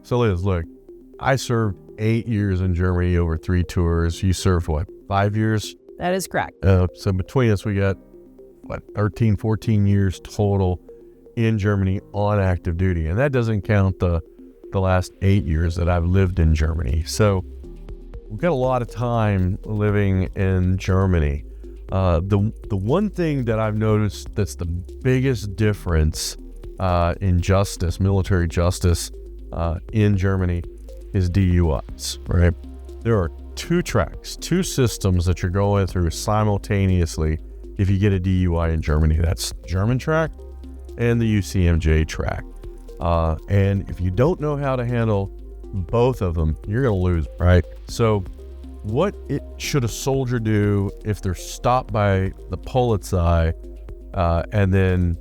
So Liz, look, I served 8 years in Germany over 3 tours. You served what, 5 years? That is correct. So between us, we got 13, 14 years total in Germany on active duty. And that doesn't count the last 8 years that I've lived in Germany. So we've got a lot of time living in Germany. The one thing that I've noticed that's the biggest difference in justice, military justice in Germany is DUIs, right? There are 2 tracks, 2 systems that you're going through simultaneously if you get a DUI in Germany. That's the German track and the UCMJ track. And if you don't know how to handle both of them, you're going to lose, right? So what should a soldier do if they're stopped by the Polizei and then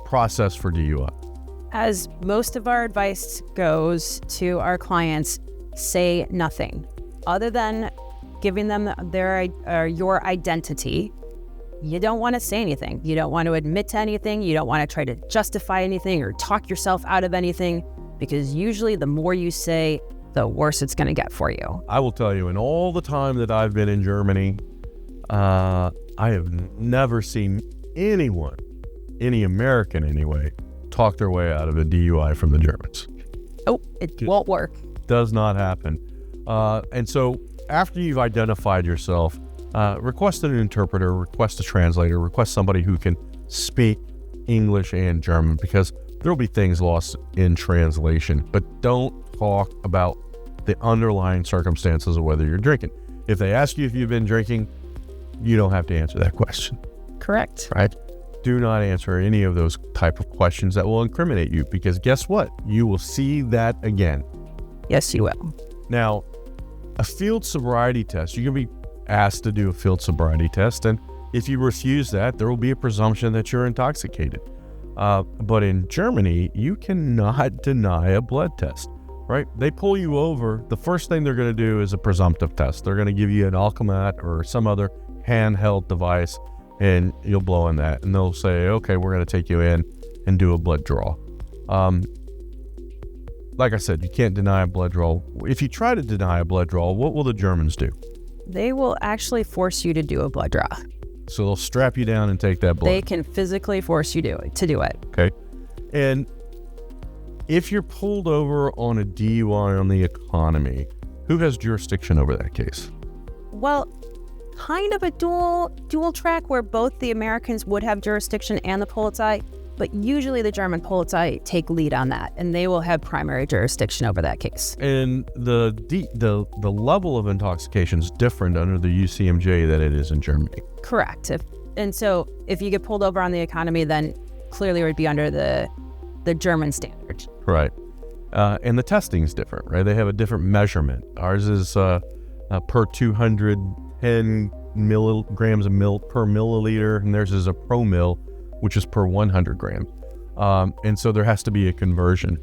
processed for DUI? As most of our advice goes to our clients, say nothing other than giving them your identity. You don't want to say anything. You don't want to admit to anything. You don't want to try to justify anything or talk yourself out of anything, because usually the more you say, the worse it's going to get for you. I will tell you, in all the time that I've been in Germany, I have never seen anyone, any American anyway, talk their way out of a DUI from the Germans. Oh, it won't work. Does not happen. And so after you've identified yourself, request an interpreter, request a translator, request somebody who can speak English and German, because there will be things lost in translation. But don't talk about the underlying circumstances of whether you're drinking. If they ask you if you've been drinking, you don't have to answer that question. Correct. Right? Do not answer any of those type of questions that will incriminate you, because guess what? You will see that again. Yes, you will. Now, a field sobriety test, you can be asked to do a field sobriety test, and if you refuse that, there will be a presumption that you're intoxicated. But in Germany, you cannot deny a blood test, right? They pull you over. The first thing they're going to do is a presumptive test. They're going to give you an Alcomat or some other handheld device, and you'll blow in that. And they'll say, okay, we're going to take you in and do a blood draw. Like I said, you can't deny a blood draw. If you try to deny a blood draw, what will the Germans do? They will actually force you to do a blood draw. So they'll strap you down and take that blood. They can physically force you to do it. Okay. And if you're pulled over on a DUI on the economy, who has jurisdiction over that case? Well, kind of a dual track where both the Americans would have jurisdiction and the Polizei, but usually the German Polizei take lead on that, and they will have primary jurisdiction over that case. And the level of intoxication is different under the UCMJ than it is in Germany. Correct. So if you get pulled over on the economy, then clearly it would be under the German standard. Right. And the testing is different, right? They have a different measurement. Ours is per 210 milligrams of milk per milliliter, and theirs is a promil, which is per 100 grams. And so there has to be a conversion.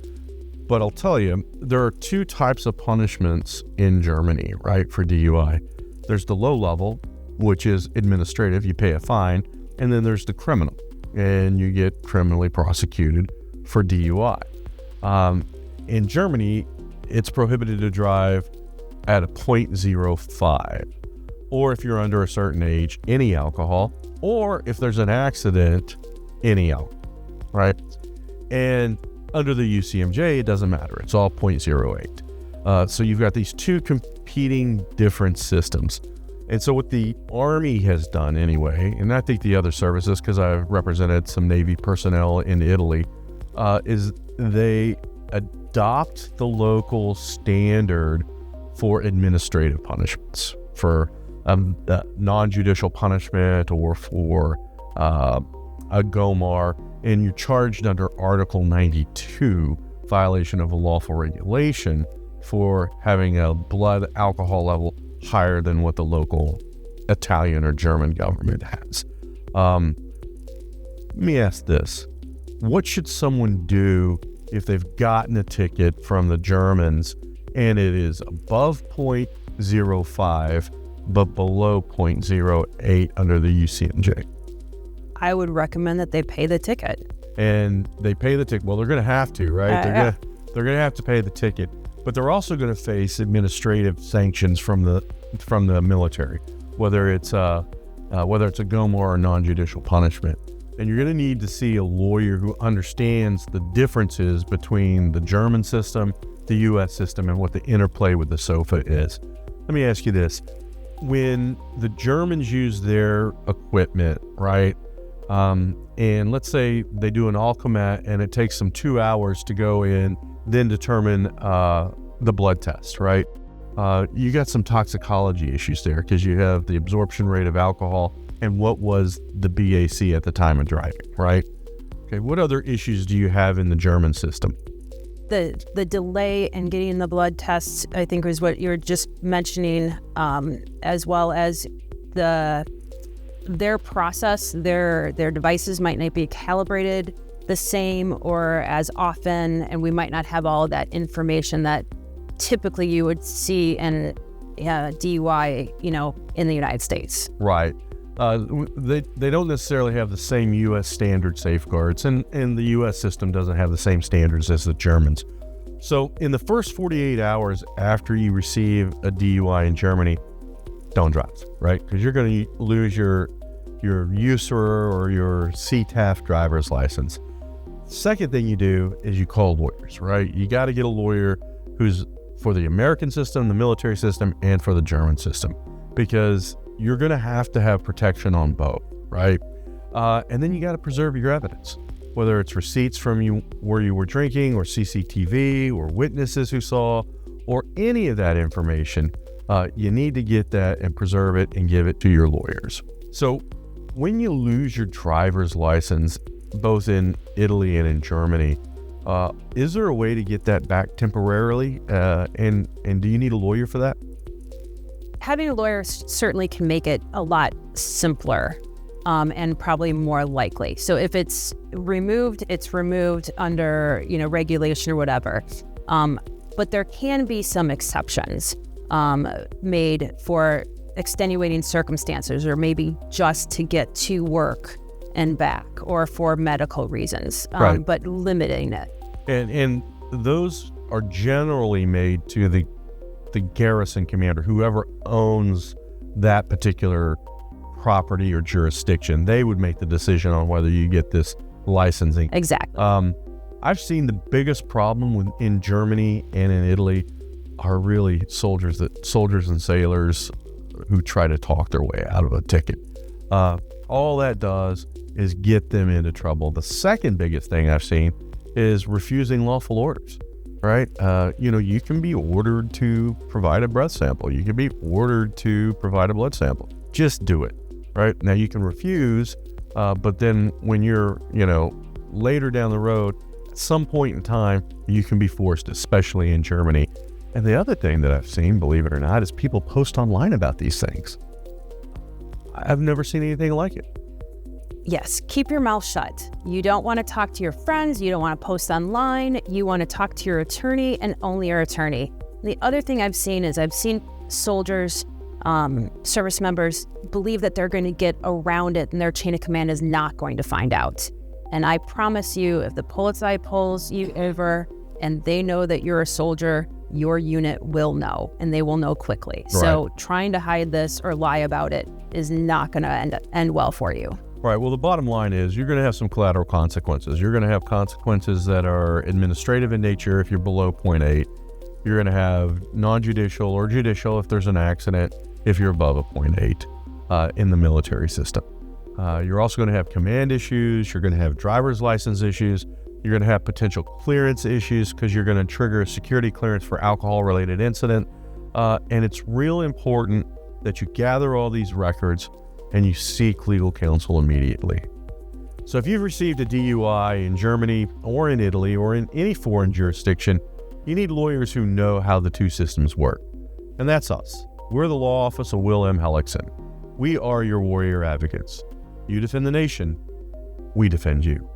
But I'll tell you, there are 2 types of punishments in Germany, right, for DUI. There's the low level, which is administrative, you pay a fine, and then there's the criminal, and you get criminally prosecuted for DUI. In Germany, it's prohibited to drive at a 0.05, or if you're under a certain age, any alcohol, or if there's an accident, any alcohol, right? And under the UCMJ, it doesn't matter. It's all 0.08. So you've got these 2 competing different systems. And so what the Army has done anyway, and I think the other services, because I've represented some Navy personnel in Italy, is they adopt the local standard for administrative punishments, for non-judicial punishment, or for a GOMOR, and you're charged under Article 92, violation of a lawful regulation, for having a blood alcohol level higher than what the local Italian or German government has. Let me ask this. What should someone do if they've gotten a ticket from the Germans and it is above 0.05 but below 0.08 under the UCMJ? I would recommend that they pay the ticket. And they pay the ticket. Well, they're going to have to, right? They're going to have to pay the ticket. but they're also going to face administrative sanctions from the military, whether it's a GOMOR or non-judicial punishment. And you're going to need to see a lawyer who understands the differences between the German system, the U.S. system, and what the interplay with the SOFA is. Let me ask you this. When the Germans use their equipment, right, and let's say they do an Alcomat and it takes them 2 hours to go in, then determine the blood test, right? You got some toxicology issues there because you have the absorption rate of alcohol and what was the BAC at the time of driving, right? Okay, what other issues do you have in the German system? The delay in getting the blood tests, I think, was what you were just mentioning, as well as their process, their devices might not be calibrated the same or as often, and we might not have all of that information that typically you would see in DUI, in the United States. Right. They don't necessarily have the same U.S. standard safeguards, and the U.S. system doesn't have the same standards as the Germans. So in the first 48 hours after you receive a DUI in Germany, don't drive, right? Because you're going to lose your USER or your CTAF driver's license. Second thing you do is you call lawyers, right? You got to get a lawyer who's for the American system, the military system, and for the German system, because you're going to have protection on both, right? And then you got to preserve your evidence, whether it's receipts from you where you were drinking or CCTV or witnesses who saw or any of that information. You need to get that and preserve it and give it to your lawyers. So when you lose your driver's license, both in Italy and in Germany, is there a way to get that back temporarily? And do you need a lawyer for that? Having a lawyer certainly can make it a lot simpler and probably more likely. So if it's removed under, regulation or whatever. But there can be some exceptions made for extenuating circumstances, or maybe just to get to work and back, or for medical reasons, right. But limiting it. And those are generally made to the garrison commander, whoever owns that particular property or jurisdiction. They would make the decision on whether you get this licensing. Exactly. I've seen the biggest problem in Germany and in Italy are really soldiers and sailors who try to talk their way out of a ticket. All that does is get them into trouble. The second biggest thing I've seen is refusing lawful orders. Right? You can be ordered to provide a breath sample. You can be ordered to provide a blood sample. Just do it. Right? Now you can refuse, but then when you're, later down the road, at some point in time, you can be forced, especially in Germany. And the other thing that I've seen, believe it or not, is people post online about these things. I've never seen anything like it. Yes, keep your mouth shut. You don't want to talk to your friends. You don't want to post online. You want to talk to your attorney and only your attorney. The other thing I've seen soldiers, service members believe that they're going to get around it and their chain of command is not going to find out. And I promise you, if the Polizei pulls you over and they know that you're a soldier, your unit will know, and they will know quickly. Right. So trying to hide this or lie about it is not going to end well for you. Right. Well, the bottom line is you're going to have some collateral consequences. You're going to have consequences that are administrative in nature if you're below 0.8. You're going to have non-judicial or judicial if there's an accident if you're above a 0.8 in the military system. You're also going to have command issues. You're going to have driver's license issues. You're going to have potential clearance issues because you're going to trigger a security clearance for alcohol-related incident. And it's real important that you gather all these records and you seek legal counsel immediately. So if you've received a DUI in Germany or in Italy or in any foreign jurisdiction, you need lawyers who know how the two systems work. And that's us. We're the law office of Will M. Helixon. We are your warrior advocates. You defend the nation. We defend you.